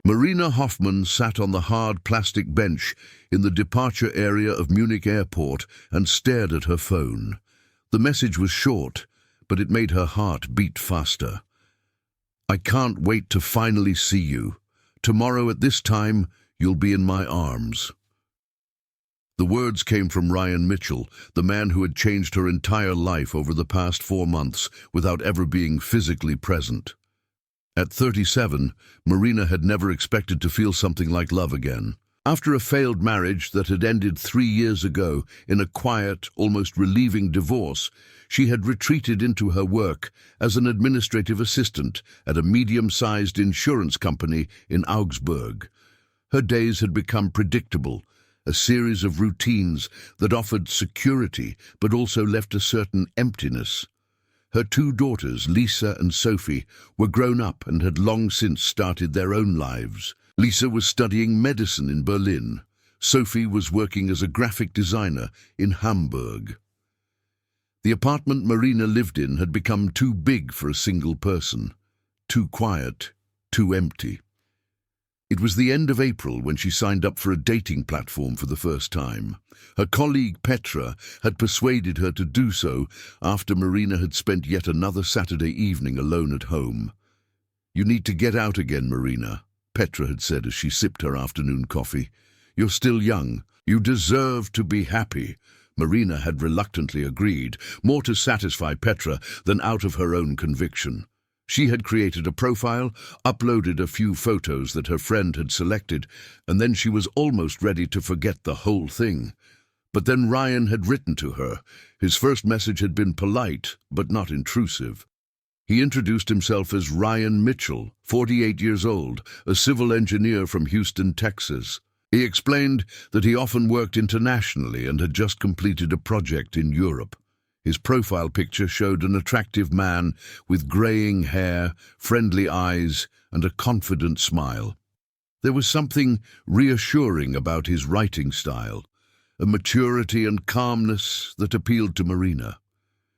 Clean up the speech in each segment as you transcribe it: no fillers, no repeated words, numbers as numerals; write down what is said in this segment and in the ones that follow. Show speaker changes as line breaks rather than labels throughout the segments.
Marina Hoffman sat on the hard plastic bench in the departure area of Munich airport and stared at her phone. The message was short, but it made her heart beat faster. "I can't wait to finally see you. Tomorrow at this time, you'll be in my arms." The words came from Ryan Mitchell, the man who had changed her entire life over the past 4 months without ever being physically present. At 37, Marina had never expected to feel something like love again. After a failed marriage that had ended 3 years ago in a quiet, almost relieving divorce, she had retreated into her work as an administrative assistant at a medium-sized insurance company in Augsburg. Her days had become predictable, a series of routines that offered security but also left a certain emptiness. Her 2 daughters, Lisa and Sophie, were grown up and had long since started their own lives. Lisa was studying medicine in Berlin. Sophie was working as a graphic designer in Hamburg. The apartment Marina lived in had become too big for a single person, too quiet, too empty. It was the end of April when she signed up for a dating platform for the first time. Her colleague Petra had persuaded her to do so after Marina had spent yet another Saturday evening alone at home. "You need to get out again, Marina," Petra had said as she sipped her afternoon coffee. "You're still young. You deserve to be happy." Marina had reluctantly agreed, more to satisfy Petra than out of her own conviction. She had created a profile, uploaded a few photos that her friend had selected, and then she was almost ready to forget the whole thing. But then Ryan had written to her. His first message had been polite, but not intrusive. He introduced himself as Ryan Mitchell, 48 years old, a civil engineer from Houston, Texas. He explained that he often worked internationally and had just completed a project in Europe. His profile picture showed an attractive man with graying hair, friendly eyes, and a confident smile. There was something reassuring about his writing style, a maturity and calmness that appealed to Marina.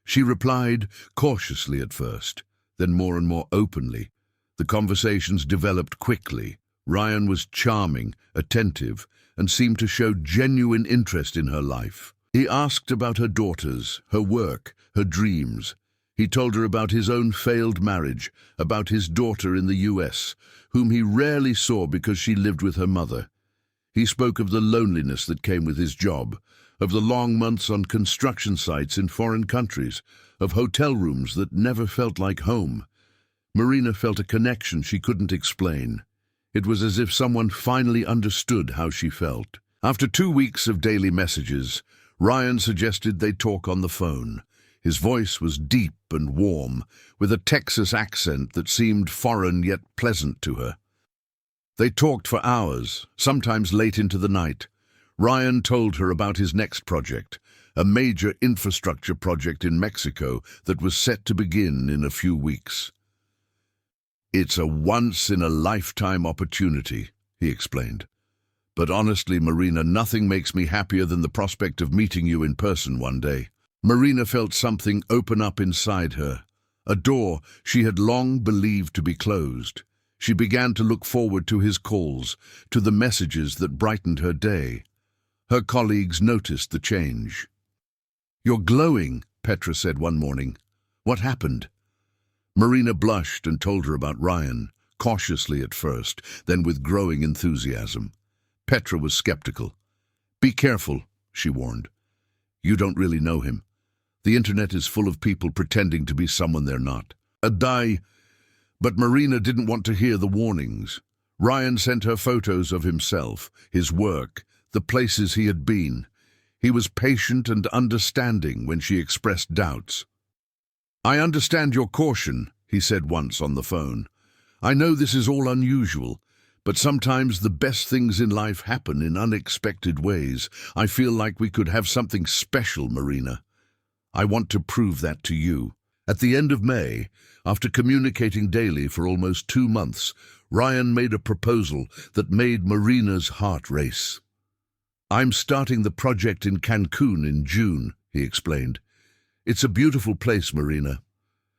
She replied cautiously at first, then more and more openly. The conversations developed quickly. Ryan was charming, attentive, and seemed to show genuine interest in her life. He asked about her daughters, her work, her dreams. He told her about his own failed marriage, about his daughter in the US, whom he rarely saw because she lived with her mother. He spoke of the loneliness that came with his job, of the long months on construction sites in foreign countries, of hotel rooms that never felt like home. Marina felt a connection she couldn't explain. It was as if someone finally understood how she felt. After 2 weeks of daily messages, Ryan suggested they talk on the phone. His voice was deep and warm, with a Texas accent that seemed foreign yet pleasant to her. They talked for hours, sometimes late into the night. Ryan told her about his next project, a major infrastructure project in Mexico that was set to begin in a few weeks. "It's a once-in-a-lifetime opportunity," he explained. "But honestly, Marina, nothing makes me happier than the prospect of meeting you in person one day." Marina felt something open up inside her, a door she had long believed to be closed. She began to look forward to his calls, to the messages that brightened her day. Her colleagues noticed the change. "You're glowing," Petra said one morning. "What happened?" Marina blushed and told her about Ryan, cautiously at first, then with growing enthusiasm. Petra was skeptical. "Be careful," she warned. "You don't really know him. The internet is full of people pretending to be someone they're not." But Marina didn't want to hear the warnings. Ryan sent her photos of himself, his work, the places he had been. He was patient and understanding when she expressed doubts. "I understand your caution," he said once on the phone. "I know this is all unusual, but sometimes the best things in life happen in unexpected ways. I feel like we could have something special, Marina. I want to prove that to you." At the end of May, after communicating daily for almost 2 months, Ryan made a proposal that made Marina's heart race. "I'm starting the project in Cancún in June," he explained. "It's a beautiful place, Marina.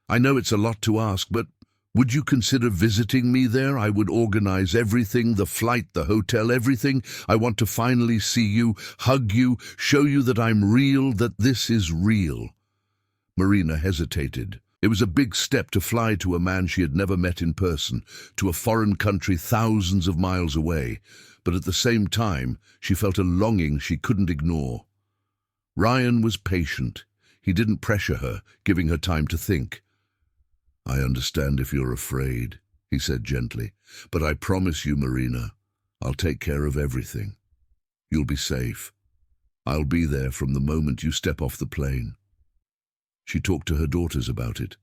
I know it's a lot to ask, but Would you consider visiting me there? I would organize everything, the flight, the hotel, everything. I want to finally see you, hug you, show you that I'm real, that this is real." Marina hesitated. It was a big step to fly to a man she had never met in person, to a foreign country thousands of miles away, but at the same time she felt a longing she couldn't ignore. Ryan was patient. He didn't pressure her, giving her time to think. "I understand if you're afraid," he said gently, "but I promise you, Marina, I'll take care of everything. You'll be safe. I'll be there from the moment you step off the plane." She talked to her daughters about it.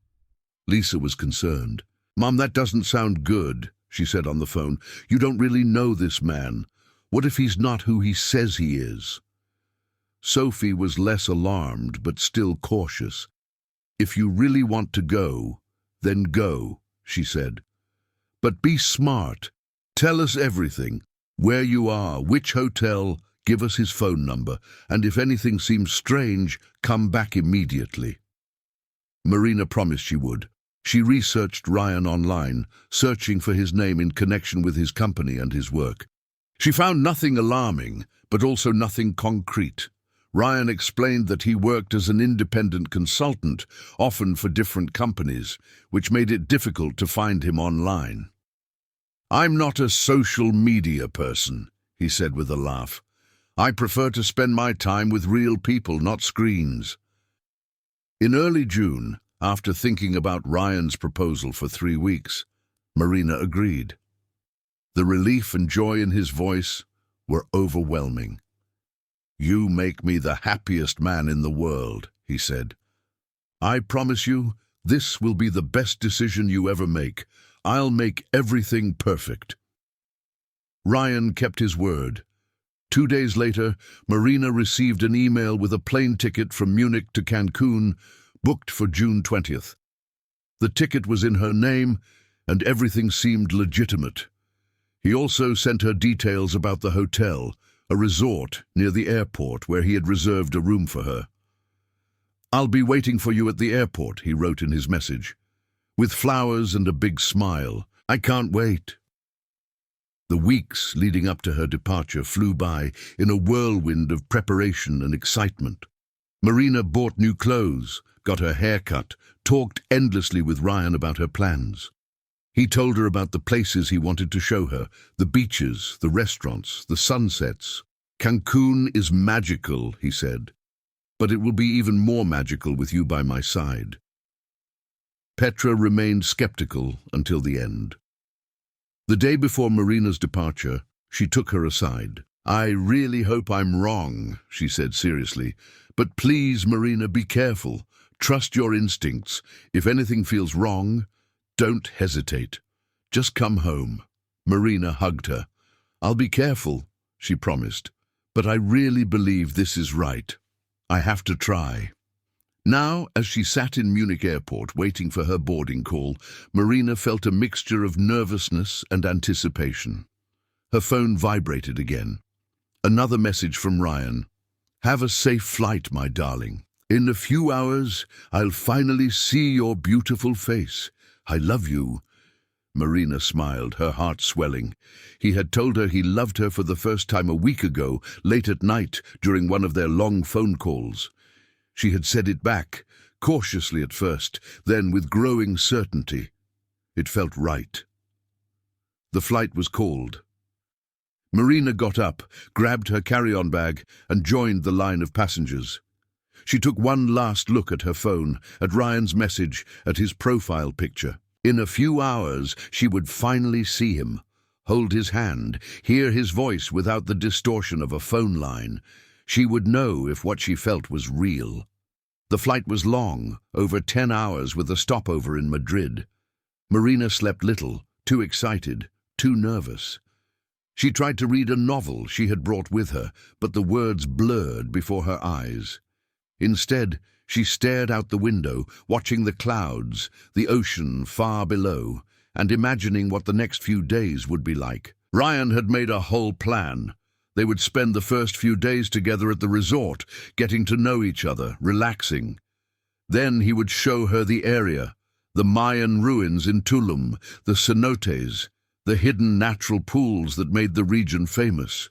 Lisa was concerned. "Mom, that doesn't sound good," she said on the phone. "You don't really know this man. What if he's not who he says he is?" Sophie was less alarmed, but still cautious. "If you really want to go, then go," she said. "But be smart. Tell us everything. Where you are, which hotel, give us his phone number, and if anything seems strange, come back immediately." Marina promised she would. She researched Ryan online, searching for his name in connection with his company and his work. She found nothing alarming, but also nothing concrete. Ryan explained that he worked as an independent consultant, often for different companies, which made it difficult to find him online. "I'm not a social media person," he said with a laugh. "I prefer to spend my time with real people, not screens." In early June, after thinking about Ryan's proposal for 3 weeks, Marina agreed. The relief and joy in his voice were overwhelming. "You make me the happiest man in the world," he said. "I promise you, this will be the best decision you ever make. I'll make everything perfect." Ryan kept his word. 2 days later, Marina received an email with a plane ticket from Munich to Cancún, booked for June 20th. The ticket was in her name, and everything seemed legitimate. He also sent her details about the hotel, a resort near the airport where he had reserved a room for her. "I'll be waiting for you at the airport," he wrote in his message, "with flowers and a big smile. I can't wait." The weeks leading up to her departure flew by in a whirlwind of preparation and excitement. Marina bought new clothes, got her hair cut, talked endlessly with Ryan about her plans. He told her about the places he wanted to show her, the beaches, the restaurants, the sunsets. "Cancun is magical," he said, "but it will be even more magical with you by my side." Petra remained skeptical until the end. The day before Marina's departure, she took her aside. "I really hope I'm wrong," she said seriously, "but please, Marina, be careful. Trust your instincts. If anything feels wrong, don't hesitate. Just come home." Marina hugged her. "I'll be careful," she promised, "but I really believe this is right. I have to try." Now, as she sat in Munich airport waiting for her boarding call, Marina felt a mixture of nervousness and anticipation. Her phone vibrated again. Another message from Ryan. "Have a safe flight, my darling. In a few hours, I'll finally see your beautiful face. I love you." Marina smiled, her heart swelling. He had told her he loved her for the first time a week ago, late at night, during one of their long phone calls. She had said it back, cautiously at first, then with growing certainty. It felt right. The flight was called. Marina got up, grabbed her carry-on bag, and joined the line of passengers. She took one last look at her phone, at Ryan's message, at his profile picture. In a few hours, she would finally see him, hold his hand, hear his voice without the distortion of a phone line. She would know if what she felt was real. The flight was long, over 10 hours with a stopover in Madrid. Marina slept little, too excited, too nervous. She tried to read a novel she had brought with her, but the words blurred before her eyes. Instead, she stared out the window, watching the clouds, the ocean far below, and imagining what the next few days would be like. Ryan had made a whole plan. They would spend the first few days together at the resort, getting to know each other, relaxing. Then he would show her the area, The Mayan ruins in Tulum, the cenotes, the hidden natural pools that made the region famous.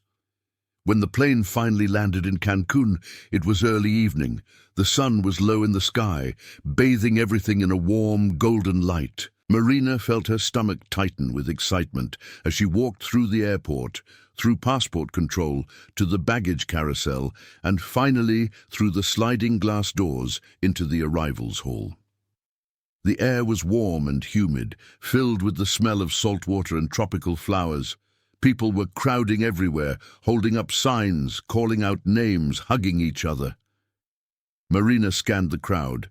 When the plane finally landed in Cancun, it was early evening. The sun was low in the sky, bathing everything in a warm, golden light. Marina felt her stomach tighten with excitement as she walked through the airport, through passport control, to the baggage carousel, and finally through the sliding glass doors into the arrivals hall. The air was warm and humid, filled with the smell of salt water and tropical flowers. People were crowding everywhere, holding up signs, calling out names, hugging each other. Marina scanned the crowd,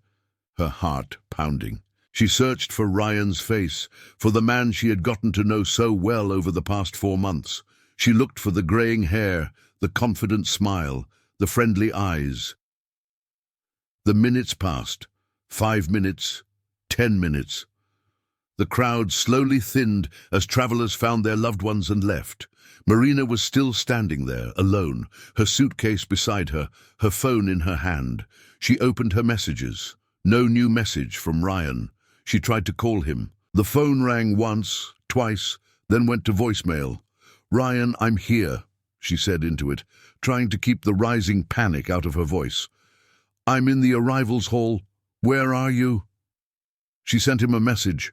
her heart pounding. She searched for Ryan's face, for the man she had gotten to know so well over the past 4 months. She looked for the graying hair, the confident smile, the friendly eyes. The minutes passed. 5 minutes, 10 minutes. The crowd slowly thinned as travelers found their loved ones and left. Marina was still standing there, alone, her suitcase beside her, her phone in her hand. She opened her messages. No new message from Ryan. She tried to call him. The phone rang once, twice, then went to voicemail. "Ryan, I'm here," she said into it, trying to keep the rising panic out of her voice. "I'm in the arrivals hall. Where are you?" She sent him a message.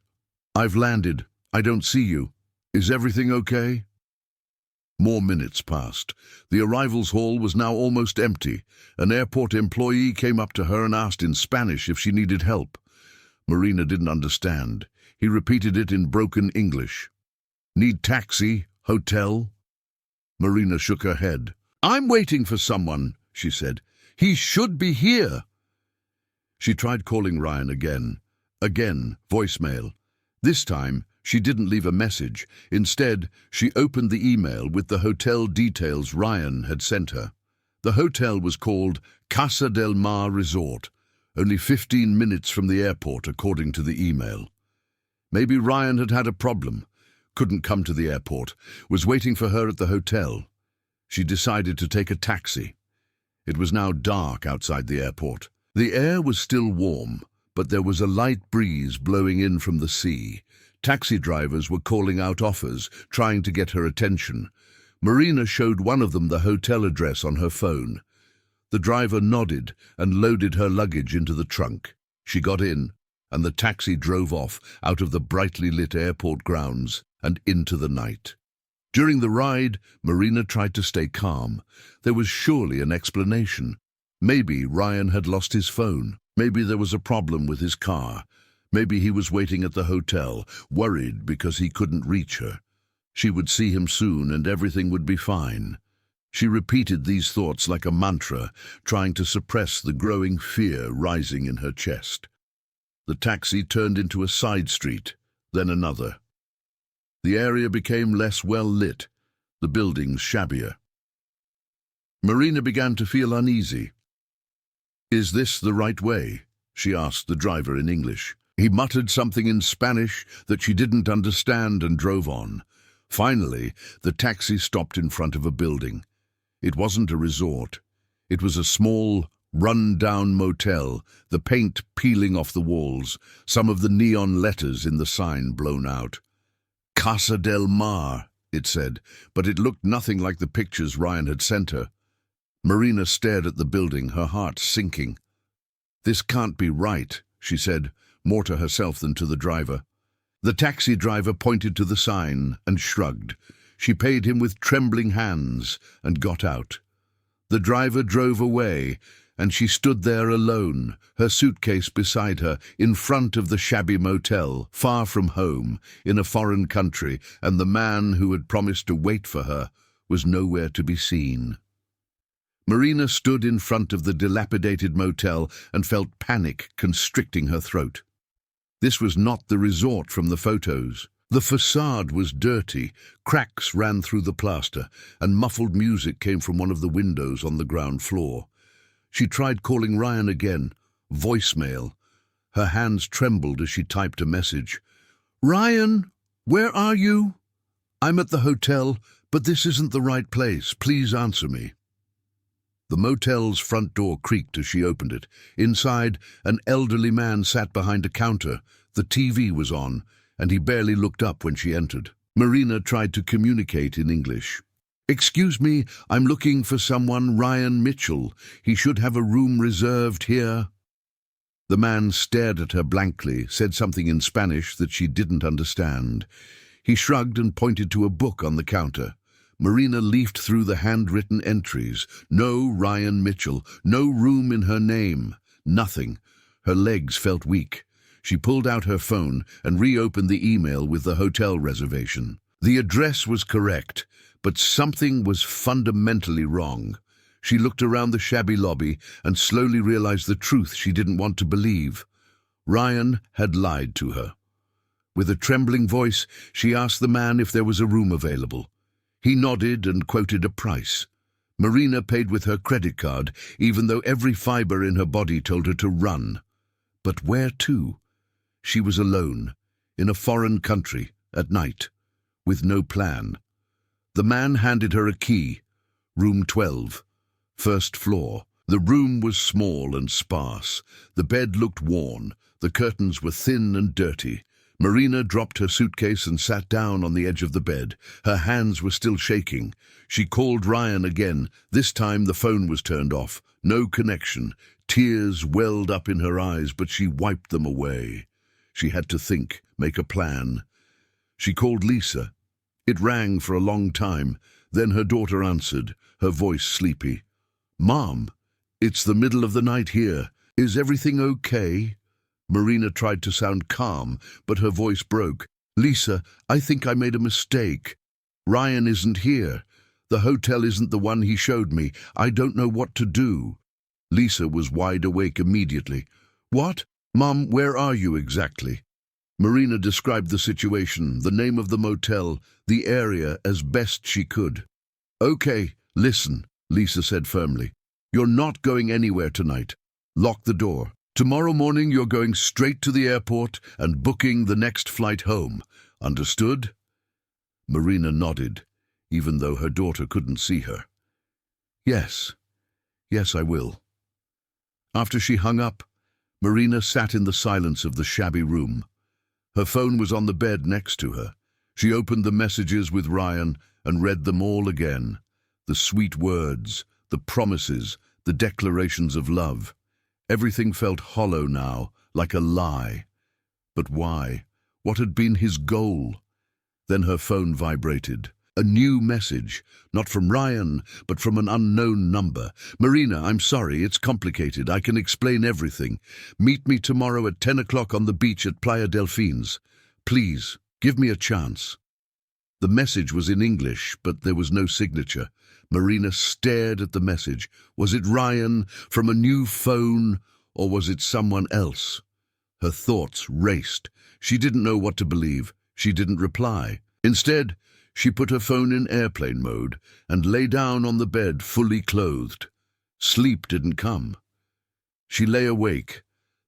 "I've landed. I don't see you. Is everything okay?" More minutes passed. The arrivals hall was now almost empty. An airport employee came up to her and asked in Spanish if she needed help. Marina didn't understand. He repeated it in broken English. "Need taxi? Hotel?" Marina shook her head. "I'm waiting for someone," she said. "He should be here." She tried calling Ryan again. Again, voicemail. This time, she didn't leave a message. Instead, she opened the email with the hotel details Ryan had sent her. The hotel was called Casa del Mar Resort, only 15 minutes from the airport, according to the email. Maybe Ryan had had a problem, couldn't come to the airport, was waiting for her at the hotel. She decided to take a taxi. It was now dark outside the airport. The air was still warm, but there was a light breeze blowing in from the sea. Taxi drivers were calling out offers, trying to get her attention. Marina showed one of them the hotel address on her phone. The driver nodded and loaded her luggage into the trunk. She got in, and the taxi drove off out of the brightly lit airport grounds and into the night. During the ride, Marina tried to stay calm. There was surely an explanation. Maybe Ryan had lost his phone. Maybe there was a problem with his car. Maybe he was waiting at the hotel, worried because he couldn't reach her. She would see him soon and everything would be fine. She repeated these thoughts like a mantra, trying to suppress the growing fear rising in her chest. The taxi turned into a side street, then another. The area became less well lit, the buildings shabbier. Marina began to feel uneasy. "Is this the right way?" she asked the driver in English. He muttered something in Spanish that she didn't understand and drove on. Finally, the taxi stopped in front of a building. It wasn't a resort. It was a small, run-down motel, the paint peeling off the walls, some of the neon letters in the sign blown out. Casa del Mar, it said, but it looked nothing like the pictures Ryan had sent her. Marina stared at the building, her heart sinking. "This can't be right," she said, more to herself than to the driver. The taxi driver pointed to the sign and shrugged. She paid him with trembling hands and got out. The driver drove away, and she stood there alone, her suitcase beside her, in front of the shabby motel, far from home, in a foreign country, and the man who had promised to wait for her was nowhere to be seen. Marina stood in front of the dilapidated motel and felt panic constricting her throat. This was not the resort from the photos. The facade was dirty, cracks ran through the plaster, and muffled music came from one of the windows on the ground floor. She tried calling Ryan again, voicemail. Her hands trembled as she typed a message. "Ryan, where are you? I'm at the hotel, but this isn't the right place. Please answer me." The motel's front door creaked as she opened it. Inside, an elderly man sat behind a counter, The TV was on, and he barely looked up when she entered. Marina tried to communicate in English. "Excuse me, I'm looking for someone, Ryan Mitchell. He should have a room reserved here." The man stared at her blankly, said something in Spanish that she didn't understand. He shrugged and pointed to a book on the counter. Marina leafed through the handwritten entries. No Ryan Mitchell, no room in her name, nothing. Her legs felt weak. She pulled out her phone and reopened the email with the hotel reservation. The address was correct, but something was fundamentally wrong. She looked around the shabby lobby and slowly realized the truth she didn't want to believe. Ryan had lied to her. With a trembling voice, she asked the man if there was a room available. He nodded and quoted a price. Marina paid with her credit card, even though every fiber in her body told her to run. But where to? She was alone, in a foreign country, at night, with no plan. The man handed her a key. Room 12, first floor. The room was small and sparse. The bed looked worn. The curtains were thin and dirty. Marina dropped her suitcase and sat down on the edge of the bed. Her hands were still shaking. She called Ryan again. This time the phone was turned off. No connection. Tears welled up in her eyes, but she wiped them away. She had to think, make a plan. She called Lisa. It rang for a long time. Then her daughter answered, her voice sleepy. "Mom, it's the middle of the night here. Is everything okay?" Marina tried to sound calm, but her voice broke. "Lisa, I think I made a mistake. Ryan isn't here. The hotel isn't the one he showed me. I don't know what to do." Lisa was wide awake immediately. "What? Mom, where are you exactly?" Marina described the situation, the name of the motel, the area as best she could. "Okay, listen," Lisa said firmly. "You're not going anywhere tonight. Lock the door. Tomorrow morning you're going straight to the airport and booking the next flight home. Understood?" Marina nodded, even though her daughter couldn't see her. Yes, I will." After she hung up, Marina sat in the silence of the shabby room. Her phone was on the bed next to her. She opened the messages with Ryan and read them all again. The sweet words, the promises, the declarations of love. Everything felt hollow now, like a lie. But why? What had been his goal? Then her phone vibrated. A new message, not from Ryan, but from an unknown number. "Marina, I'm sorry, it's complicated. I can explain everything. Meet me tomorrow at 10 o'clock on the beach at Playa Delfines. Please, give me a chance." The message was in English, but there was no signature. Marina stared at the message. Was it Ryan from a new phone, or was it someone else? Her thoughts raced. She didn't know what to believe. She didn't reply. Instead, she put her phone in airplane mode and lay down on the bed fully clothed. Sleep didn't come. She lay awake,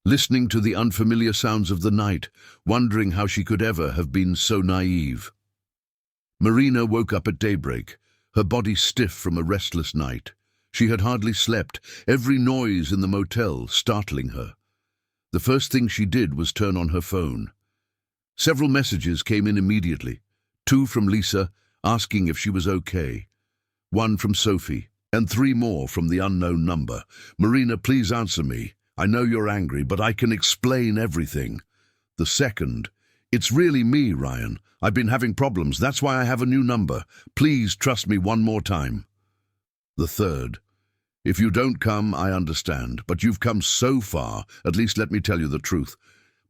listening to the unfamiliar sounds of the night, wondering how she could ever have been so naive. Marina woke up at daybreak, her body stiff from a restless night. She had hardly slept, every noise in the motel startling her. The first thing she did was turn on her phone. Several messages came in immediately. 2 from Lisa, asking if she was okay. 1 from Sophie, and 3 more from the unknown number. "Marina, please answer me. I know you're angry, but I can explain everything." The second, "It's really me, Ryan. I've been having problems. That's why I have a new number. Please trust me one more time." The third, "If you don't come, I understand, but you've come so far. At least let me tell you the truth.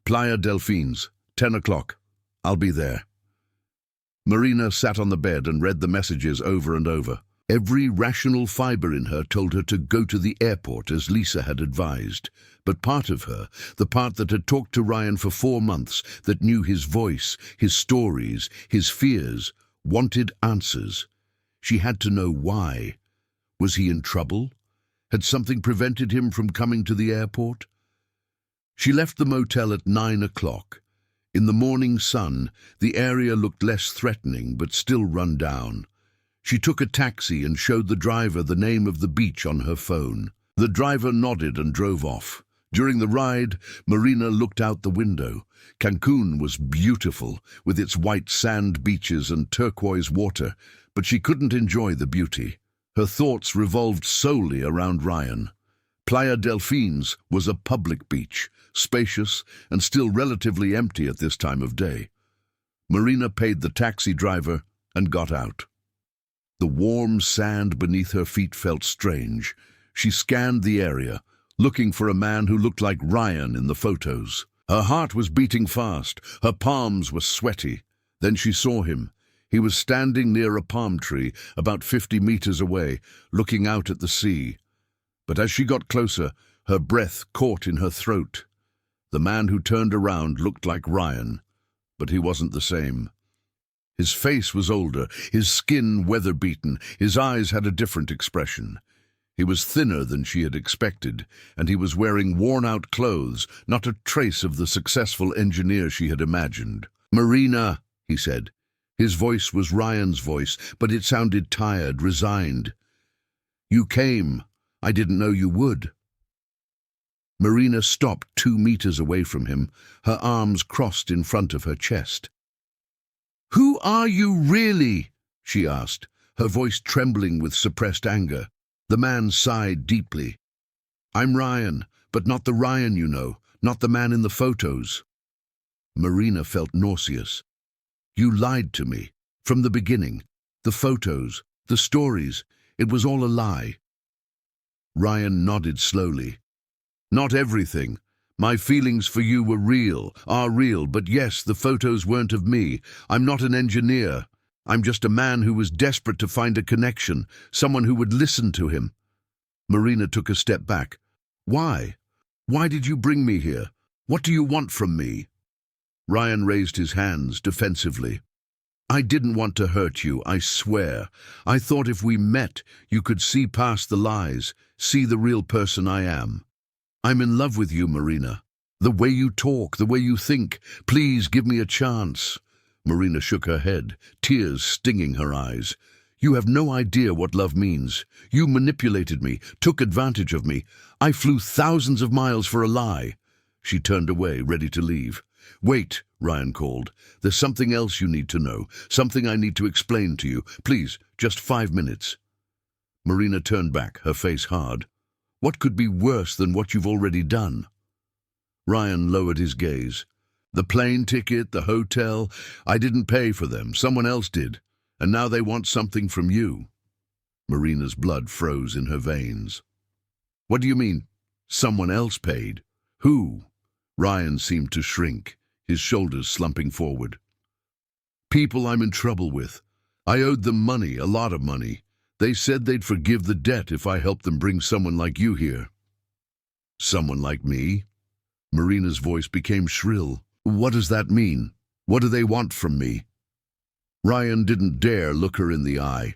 Playa Delfines, 10 o'clock. I'll be there." Marina sat on the bed and read the messages over and over. Every rational fiber in her told her to go to the airport as Lisa had advised. But part of her, the part that had talked to Ryan for 4 months, that knew his voice, his stories, his fears, wanted answers. She had to know why. Was he in trouble? Had something prevented him from coming to the airport? She left the motel at 9 o'clock. In the morning sun, the area looked less threatening but still run down. She took a taxi and showed the driver the name of the beach on her phone. The driver nodded and drove off. During the ride, Marina looked out the window. Cancún was beautiful, with its white sand beaches and turquoise water, but she couldn't enjoy the beauty. Her thoughts revolved solely around Ryan. Playa Delfines was a public beach, spacious and still relatively empty at this time of day. Marina paid the taxi driver and got out. The warm sand beneath her feet felt strange. She scanned the area, looking for a man who looked like Ryan in the photos. Her heart was beating fast, her palms were sweaty. Then she saw him. He was standing near a palm tree, about 50 meters away, looking out at the sea. But as she got closer, her breath caught in her throat. The man who turned around looked like Ryan, but he wasn't the same. His face was older, his skin weather-beaten, his eyes had a different expression. He was thinner than she had expected, and he was wearing worn-out clothes, not a trace of the successful engineer she had imagined. "Marina," he said. His voice was Ryan's voice, but it sounded tired, resigned. "You came. I didn't know you would." Marina stopped 2 meters away from him, her arms crossed in front of her chest. "Who are you really?" she asked, her voice trembling with suppressed anger. The man sighed deeply. "I'm Ryan, but not the Ryan you know, not the man in the photos." Marina felt nauseous. "You lied to me. From the beginning. The photos, the stories, it was all a lie." Ryan nodded slowly. "Not everything. My feelings for you are real, but yes, the photos weren't of me. I'm not an engineer. I'm just a man who was desperate to find a connection, someone who would listen to him." Marina took a step back. "Why? Why did you bring me here? What do you want from me?" Ryan raised his hands defensively. "I didn't want to hurt you, I swear. I thought if we met, you could see past the lies, see the real person I am. I'm in love with you, Marina. The way you talk, the way you think. Please give me a chance." Marina shook her head, tears stinging her eyes. "You have no idea what love means. You manipulated me, took advantage of me. I flew thousands of miles for a lie." She turned away, ready to leave. "Wait," Ryan called. "There's something else you need to know, something I need to explain to you. Please, just 5 minutes." Marina turned back, her face hard. "What could be worse than what you've already done?" Ryan lowered his gaze. "The plane ticket, the hotel, I didn't pay for them, someone else did. And now they want something from you." Marina's blood froze in her veins. "What do you mean, someone else paid? Who?" Ryan seemed to shrink, his shoulders slumping forward. "People I'm in trouble with. I owed them money, a lot of money. They said they'd forgive the debt if I helped them bring someone like you here." "Someone like me?" Marina's voice became shrill. "What does that mean? What do they want from me?" Ryan didn't dare look her in the eye.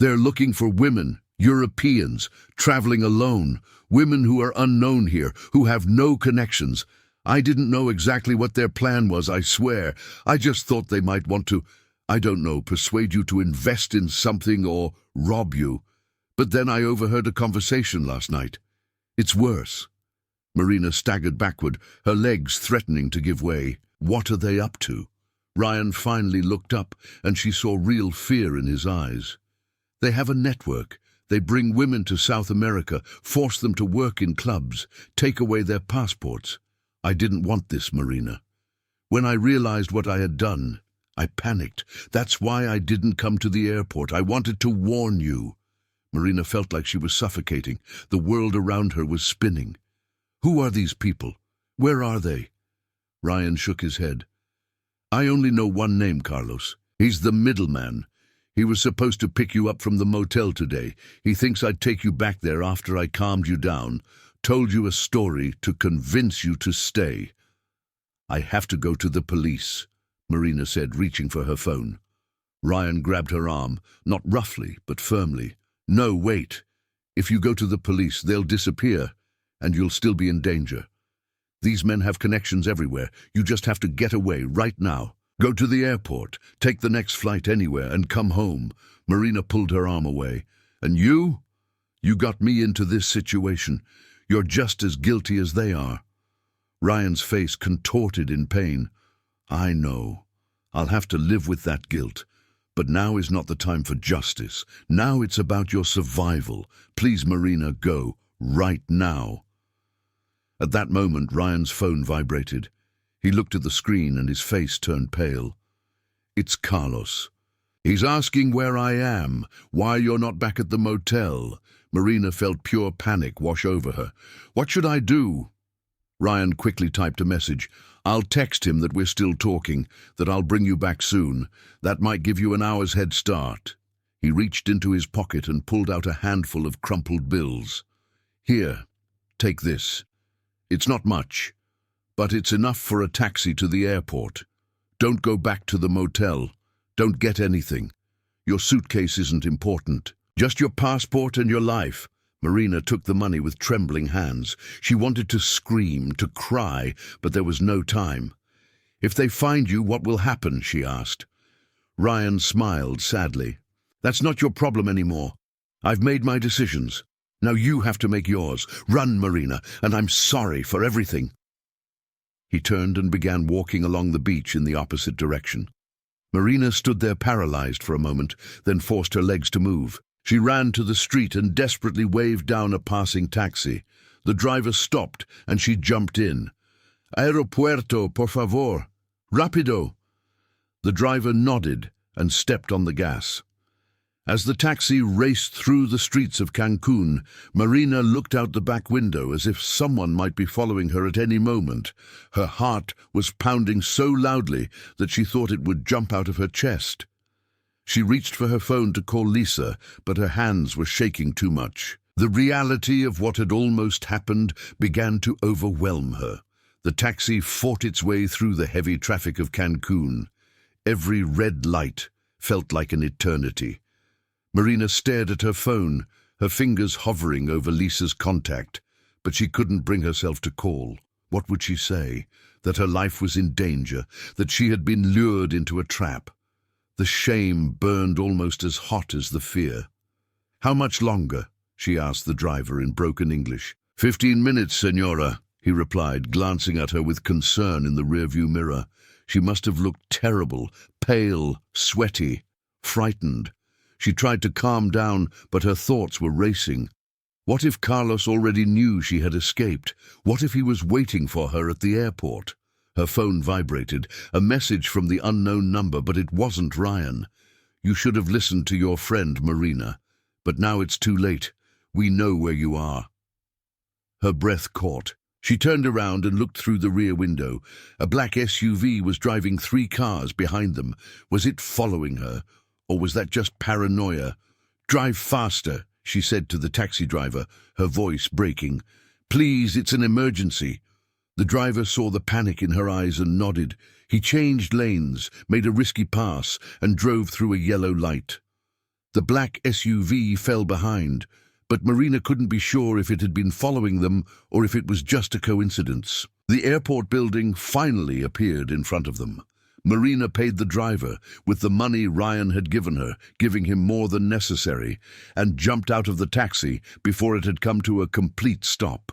"They're looking for women, Europeans, traveling alone, women who are unknown here, who have no connections. I didn't know exactly what their plan was, I swear. I just thought they might want to, I don't know, persuade you to invest in something or rob you. But then I overheard a conversation last night. It's worse." Marina staggered backward, her legs threatening to give way. "What are they up to?" Ryan finally looked up, and she saw real fear in his eyes. "They have a network. They bring women to South America, force them to work in clubs, take away their passports. I didn't want this, Marina. When I realized what I had done, I panicked. That's why I didn't come to the airport. I wanted to warn you." Marina felt like she was suffocating. The world around her was spinning. "Who are these people? Where are they?" Ryan shook his head. "I only know one name, Carlos. He's the middleman. He was supposed to pick you up from the motel today. He thinks I'd take you back there after I calmed you down, told you a story to convince you to stay." "I have to go to the police," Marina said, reaching for her phone. Ryan grabbed her arm, not roughly, but firmly. "No, wait. If you go to the police, they'll disappear, and you'll still be in danger. These men have connections everywhere. You just have to get away right now. Go to the airport, take the next flight anywhere, and come home." Marina pulled her arm away. "And you? You got me into this situation. You're just as guilty as they are." Ryan's face contorted in pain. "I know. I'll have to live with that guilt. But now is not the time for justice. Now it's about your survival. Please, Marina, go. Right now." At that moment, Ryan's phone vibrated. He looked at the screen and his face turned pale. "It's Carlos. He's asking where I am, why you're not back at the motel." Marina felt pure panic wash over her. "What should I do?" Ryan quickly typed a message. "I'll text him that we're still talking, that I'll bring you back soon. That might give you an hour's head start." He reached into his pocket and pulled out a handful of crumpled bills. "Here, take this. It's not much, but it's enough for a taxi to the airport. Don't go back to the motel. Don't get anything. Your suitcase isn't important. Just your passport and your life." Marina took the money with trembling hands. She wanted to scream, to cry, but there was no time. "If they find you, what will happen?" she asked. Ryan smiled sadly. "That's not your problem anymore. I've made my decisions. Now you have to make yours. Run, Marina, and I'm sorry for everything." He turned and began walking along the beach in the opposite direction. Marina stood there paralyzed for a moment, then forced her legs to move. She ran to the street and desperately waved down a passing taxi. The driver stopped, and she jumped in. "Aeropuerto, por favor. Rapido." The driver nodded and stepped on the gas. As the taxi raced through the streets of Cancún, Marina looked out the back window as if someone might be following her at any moment. Her heart was pounding so loudly that she thought it would jump out of her chest. She reached for her phone to call Lisa, but her hands were shaking too much. The reality of what had almost happened began to overwhelm her. The taxi fought its way through the heavy traffic of Cancún. Every red light felt like an eternity. Marina stared at her phone, her fingers hovering over Lisa's contact, but she couldn't bring herself to call. What would she say? That her life was in danger, that she had been lured into a trap. The shame burned almost as hot as the fear. "How much longer?" she asked the driver in broken English. 15 minutes, senora," he replied, glancing at her with concern in the rearview mirror. She must have looked terrible, pale, sweaty, frightened. She tried to calm down, but her thoughts were racing. What if Carlos already knew she had escaped? What if he was waiting for her at the airport? Her phone vibrated, a message from the unknown number, but it wasn't Ryan. "You should have listened to your friend, Marina. But now it's too late. We know where you are." Her breath caught. She turned around and looked through the rear window. A black SUV was driving 3 cars behind them. Was it following her? Or was that just paranoia? "Drive faster," she said to the taxi driver, her voice breaking. "Please, it's an emergency." The driver saw the panic in her eyes and nodded. He changed lanes, made a risky pass, and drove through a yellow light. The black SUV fell behind, but Marina couldn't be sure if it had been following them or if it was just a coincidence. The airport building finally appeared in front of them. Marina paid the driver with the money Ryan had given her, giving him more than necessary, and jumped out of the taxi before it had come to a complete stop.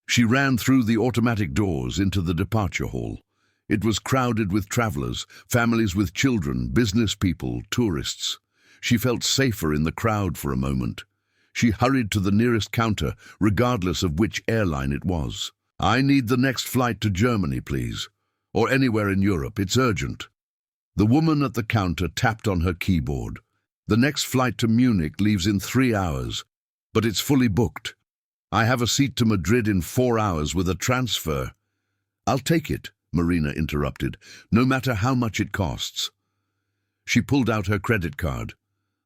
She ran through the automatic doors into the departure hall. It was crowded with travelers, families with children, business people, tourists. She felt safer in the crowd for a moment. She hurried to the nearest counter, regardless of which airline it was. "I need the next flight to Germany, please. Or anywhere in Europe. It's urgent." The woman at the counter tapped on her keyboard. "The next flight to Munich leaves in 3 hours, but it's fully booked. I have a seat to Madrid in 4 hours with a transfer." "I'll take it," Marina interrupted, "no matter how much it costs." She pulled out her credit card.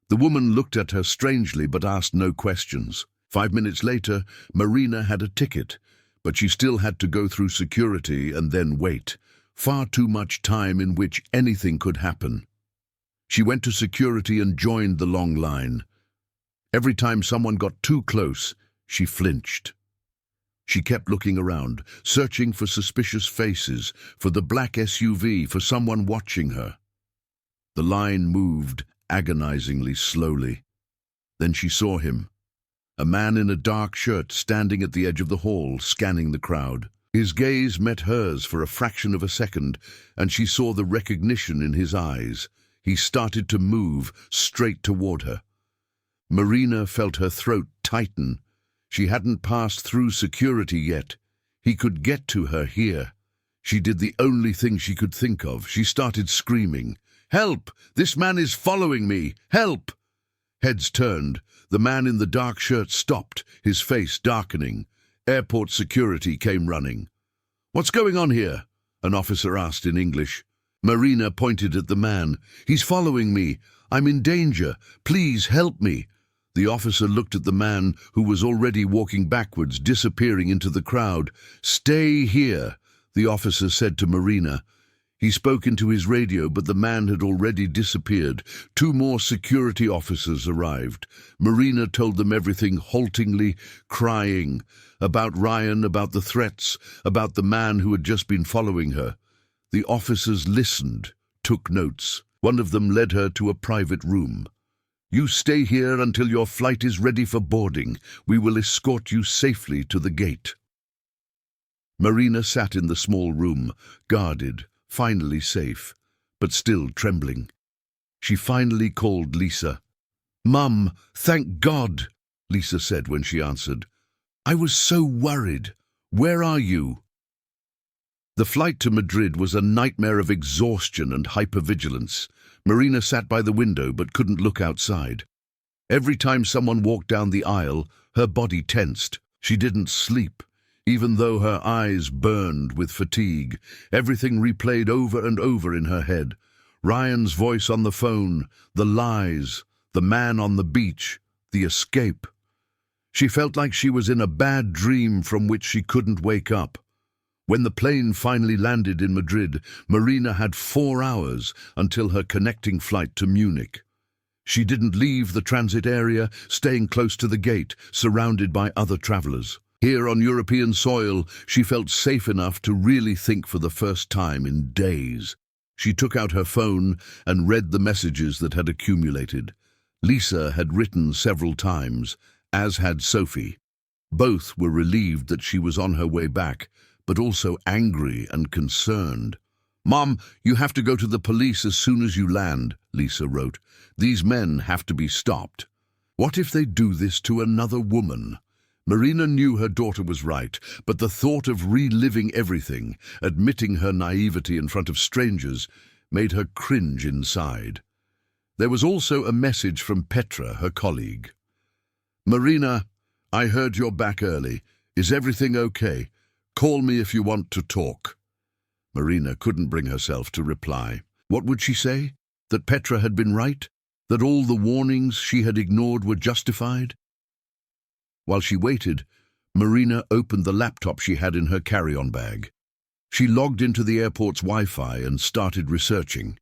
The woman looked at her strangely but asked no questions. 5 minutes later, Marina had a ticket, but she still had to go through security and then wait. Far too much time in which anything could happen. She went to security and joined the long line. Every time someone got too close, she flinched. She kept looking around, searching for suspicious faces, for the black SUV, for someone watching her. The line moved agonizingly slowly. Then she saw him. A man in a dark shirt standing at the edge of the hall, scanning the crowd. His gaze met hers for a fraction of a second, and she saw the recognition in his eyes. He started to move straight toward her. Marina felt her throat tighten. She hadn't passed through security yet. He could get to her here. She did the only thing she could think of. She started screaming, "Help! This man is following me! Help!" Heads turned. The man in the dark shirt stopped, his face darkening. Airport security came running. "What's going on here?" an officer asked in English. Marina pointed at the man. "He's following me. I'm in danger. Please help me." The officer looked at the man who was already walking backwards, disappearing into the crowd. "Stay here," the officer said to Marina. He spoke into his radio, but the man had already disappeared. 2 more security officers arrived. Marina told them everything haltingly, crying, about Ryan, about the threats, about the man who had just been following her. The officers listened, took notes. One of them led her to a private room. "You stay here until your flight is ready for boarding. We will escort you safely to the gate." Marina sat in the small room, guarded, finally safe, but still trembling. She finally called Lisa. "Mum, thank God," Lisa said when she answered. "I was so worried. Where are you?" The flight to Madrid was a nightmare of exhaustion and hypervigilance. Marina sat by the window but couldn't look outside. Every time someone walked down the aisle, her body tensed. She didn't sleep. Even though her eyes burned with fatigue, everything replayed over and over in her head. Ryan's voice on the phone, the lies, the man on the beach, the escape. She felt like she was in a bad dream from which she couldn't wake up. When the plane finally landed in Madrid, Marina had 4 hours until her connecting flight to Munich. She didn't leave the transit area, staying close to the gate, surrounded by other travelers. Here on European soil, she felt safe enough to really think for the first time in days. She took out her phone and read the messages that had accumulated. Lisa had written several times, as had Sophie. Both were relieved that she was on her way back, but also angry and concerned. "Mom, you have to go to the police as soon as you land," Lisa wrote. "These men have to be stopped. What if they do this to another woman?" Marina knew her daughter was right, but the thought of reliving everything, admitting her naivety in front of strangers, made her cringe inside. There was also a message from Petra, her colleague. "Marina, I heard you're back early. Is everything okay? Call me if you want to talk." Marina couldn't bring herself to reply. What would she say? That Petra had been right? That all the warnings she had ignored were justified? While she waited, Marina opened the laptop she had in her carry-on bag. She logged into the airport's Wi-Fi and started researching.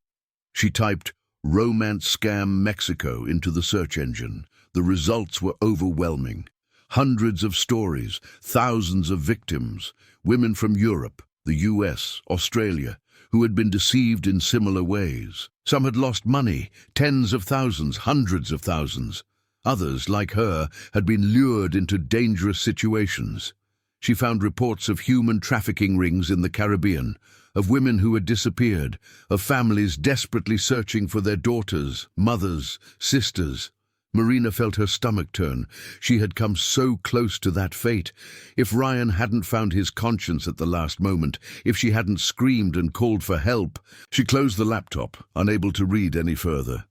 She typed "Romance Scam Mexico" into the search engine. The results were overwhelming. Hundreds of stories, thousands of victims, women from Europe, the US, Australia, who had been deceived in similar ways. Some had lost money, tens of thousands, hundreds of thousands. Others, like her, had been lured into dangerous situations. She found reports of human trafficking rings in the Caribbean, of women who had disappeared, of families desperately searching for their daughters, mothers, sisters. Marina felt her stomach turn. She had come so close to that fate. If Ryan hadn't found his conscience at the last moment, if she hadn't screamed and called for help, she closed the laptop, unable to read any further.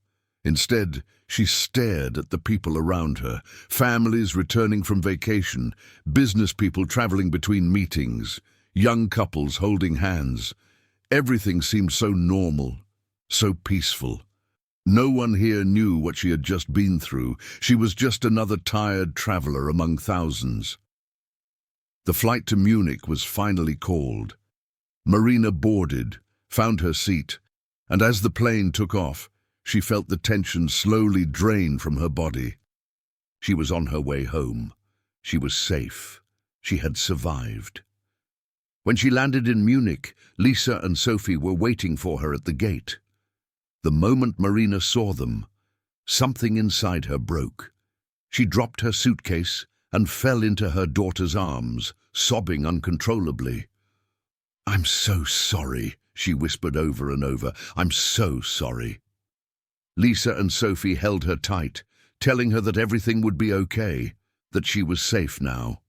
Instead, she stared at the people around her, families returning from vacation, business people traveling between meetings, young couples holding hands. Everything seemed so normal, so peaceful. No one here knew what she had just been through. She was just another tired traveler among thousands. The flight to Munich was finally called. Marina boarded, found her seat, and as the plane took off, she felt the tension slowly drain from her body. She was on her way home. She was safe. She had survived. When she landed in Munich, Lisa and Sophie were waiting for her at the gate. The moment Marina saw them, something inside her broke. She dropped her suitcase and fell into her daughter's arms, sobbing uncontrollably. "I'm so sorry," she whispered over and over. "I'm so sorry." Lisa and Sophie held her tight, telling her that everything would be okay, that she was safe now.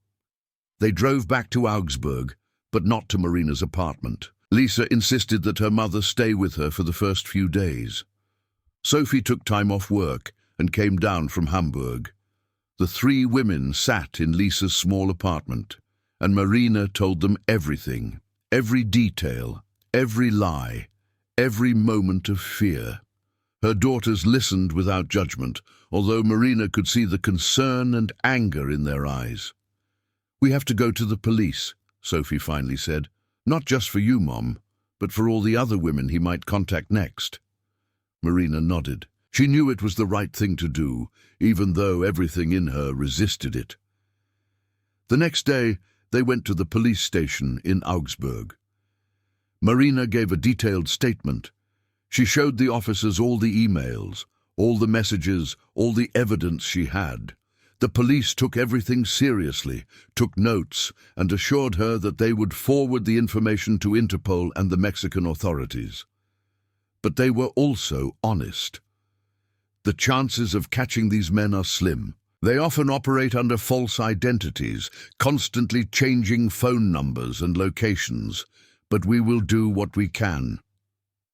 They drove back to Augsburg, but not to Marina's apartment. Lisa insisted that her mother stay with her for the first few days. Sophie took time off work and came down from Hamburg. The three women sat in Lisa's small apartment, and Marina told them everything, every detail, every lie, every moment of fear. Her daughters listened without judgment, although Marina could see the concern and anger in their eyes. "We have to go to the police," Sophie finally said. "Not just for you, Mom, but for all the other women he might contact next." Marina nodded. She knew it was the right thing to do, even though everything in her resisted it. The next day, they went to the police station in Augsburg. Marina gave a detailed statement. She showed the officers all the emails, all the messages, all the evidence she had. The police took everything seriously, took notes, and assured her that they would forward the information to Interpol and the Mexican authorities. But they were also honest. The chances of catching these men are slim. They often operate under false identities, constantly changing phone numbers and locations. But we will do what we can.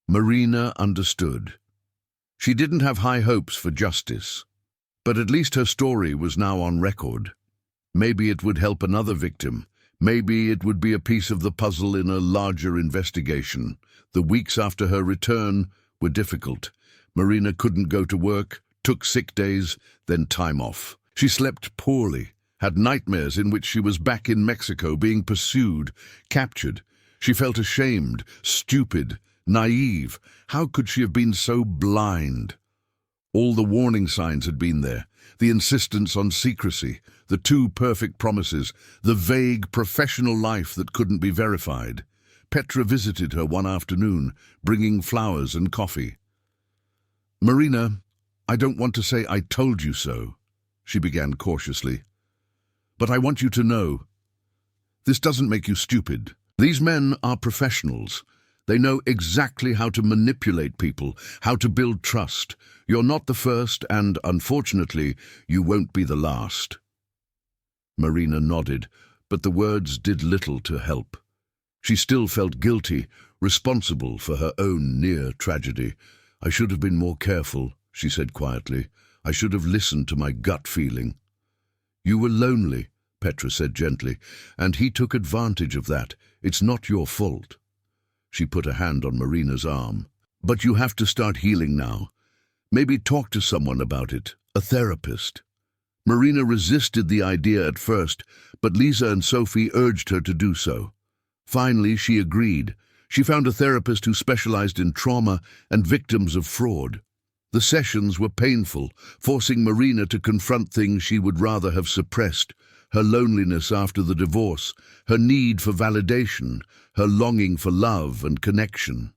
Marina understood. She didn't have high hopes for justice, but at least her story was now on record. Maybe it would help another victim. Maybe it would be a piece of the puzzle in a larger investigation. The weeks after her return were difficult. Marina couldn't go to work, took sick days, then time off. She slept poorly, had nightmares in which she was back in Mexico being pursued, captured. She felt ashamed, stupid, naive. How could she have been so blind? All the warning signs had been there. The insistence on secrecy, the too perfect promises, the vague professional life that couldn't be verified. Petra visited her one afternoon, bringing flowers and coffee. "Marina, I don't want to say I told you so," she began cautiously. "But I want you to know, this doesn't make you stupid. These men are professionals. They know exactly how to manipulate people, how to build trust. You're not the first, and, unfortunately, you won't be the last." Marina nodded, but the words did little to help. She still felt guilty, responsible for her own near tragedy. "I should have been more careful," she said quietly. "I should have listened to my gut feeling." "You were lonely," Petra said gently, "and he took advantage of that. It's not your fault." She put a hand on Marina's arm. "But you have to start healing now. Maybe talk to someone about it, a therapist." Marina resisted the idea at first, but Lisa and Sophie urged her to do so. Finally, she agreed. She found a therapist who specialized in trauma and victims of fraud. The sessions were painful, forcing Marina to confront things she would rather have suppressed: her loneliness after the divorce, her need for validation, her longing for love and connection.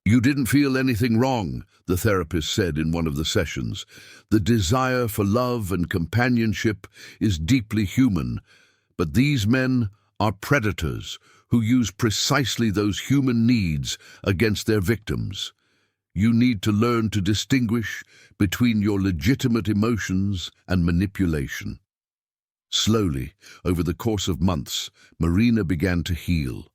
"You didn't feel anything wrong," the therapist said in one of the sessions. "The desire for love and companionship is deeply human, but these men are predators who use precisely those human needs against their victims. You need to learn to distinguish between your legitimate emotions and manipulation." Slowly, over the course of months, Marina began to heal.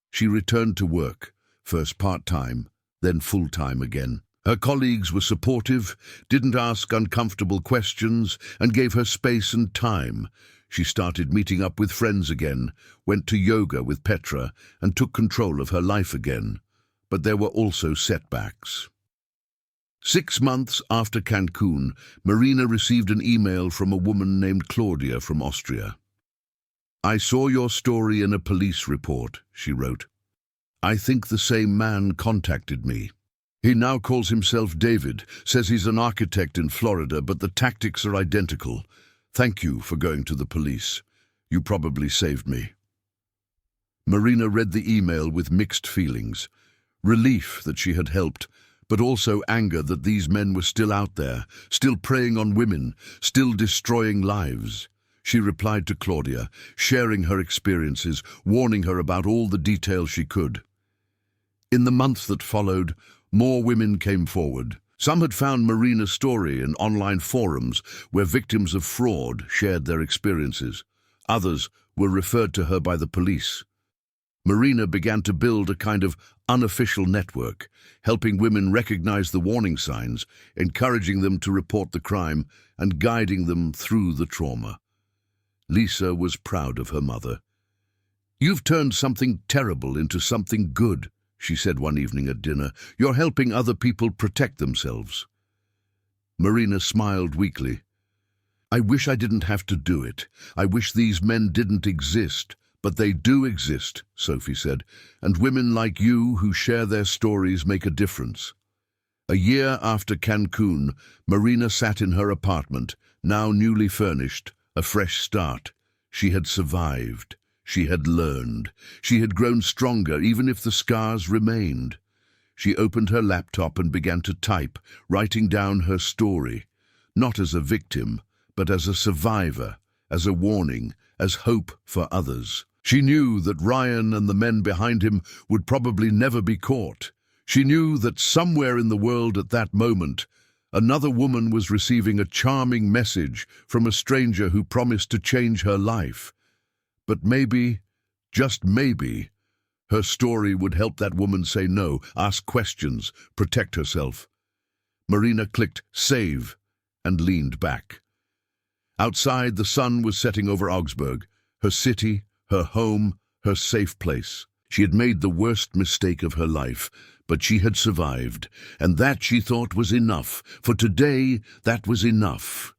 She returned to work, first part-time, then full-time again. Her colleagues were supportive, didn't ask uncomfortable questions, and gave her space and time. She started meeting up with friends again, went to yoga with Petra, and took control of her life again. But there were also setbacks. 6 months after Cancún, Marina received an email from a woman named Claudia from Austria. "I saw your story in a police report," she wrote. "I think the same man contacted me. He now calls himself David, says he's an architect in Florida, but the tactics are identical. Thank you for going to the police. You probably saved me." Marina read the email with mixed feelings. Relief that she had helped, but also anger that these men were still out there, still preying on women, still destroying lives. She replied to Claudia, sharing her experiences, warning her about all the details she could. In the months that followed, more women came forward. Some had found Marina's story in online forums where victims of fraud shared their experiences. Others were referred to her by the police. Marina began to build a kind of unofficial network, helping women recognize the warning signs, encouraging them to report the crime, and guiding them through the trauma. Lisa was proud of her mother. "You've turned something terrible into something good," she said one evening at dinner. "You're helping other people protect themselves." Marina smiled weakly. "I wish I didn't have to do it. I wish these men didn't exist. But they do exist," Sophie said, "and women like you who share their stories make a difference." A year after Cancun, Marina sat in her apartment, now newly furnished, a fresh start. She had survived. She had learned. She had grown stronger, even if the scars remained. She opened her laptop and began to type, writing down her story, not as a victim, but as a survivor, as a warning, as hope for others. She knew that Ryan and the men behind him would probably never be caught. She knew that somewhere in the world at that moment, another woman was receiving a charming message from a stranger who promised to change her life. But maybe, just maybe, her story would help that woman say no, ask questions, protect herself. Marina clicked save and leaned back. Outside, the sun was setting over Augsburg, her city, her home, her safe place. She had made the worst mistake of her life, but she had survived, and that she thought was enough. For today, that was enough.